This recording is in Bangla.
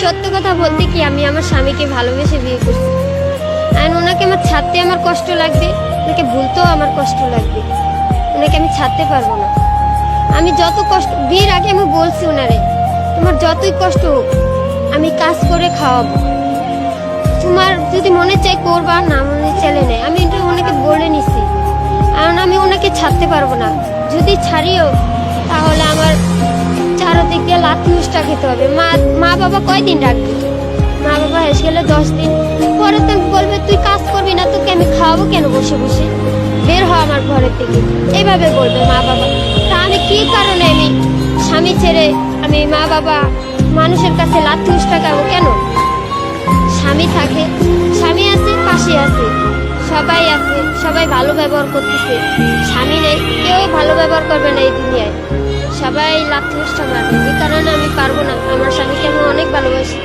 সত্য কথা বলতে কি, আমি আমার স্বামীকে ভালোবেসে বিয়ে করছি। আর ওনাকে আমার ছাড়তে আমার কষ্ট লাগবে, ওনাকে ভুলতেও আমার কষ্ট লাগবে। ওনাকে আমি ছাড়তে পারবো না। আমি যত কষ্ট, বিয়ের আগে আমি বলছি ওনারে, তোমার যতই কষ্ট হোক আমি কাজ করে খাওয়াবো, তোমার যদি মনে চাই করবা, না মনে চাইলে নেই। আমি এটা ওনাকে বলে নিছি, কারণ আমি ওনাকে ছাড়তে পারবো না। যদি ছাড়িও তাহলে আমার চারদিক দিয়ে লাথি উষ্টা খেতে হবে। মা বাবা কয়দিন রাখবে? মা বাবা হেসে গেলে 10 দিন পরে তো বলবে তুই কাজ করবি না, তোকে আমি খাওয়াবো কেন বসে বসে, বের হ আমার ঘরের থেকে, এইভাবে বলবে মা বাবা। তা আমি কি কারণে আমি স্বামী ছেড়ে আমি মা বাবা মানুষের কাছে লাথি উষ্টা খাবো কেন? স্বামী থাকে, স্বামী আছে, পাশে আছে, সবাই আছে, সবাই ভালো ব্যবহার করতেছে। স্বামী নেই, কেউ ভালো ব্যবহার করবে না এই দুনিয়ায়, সবাই লাথি উষ্টা মারবে। এই কারণে আমি পারবো না, আমার স্বামীকে আমি অনেক ভালোবাসি।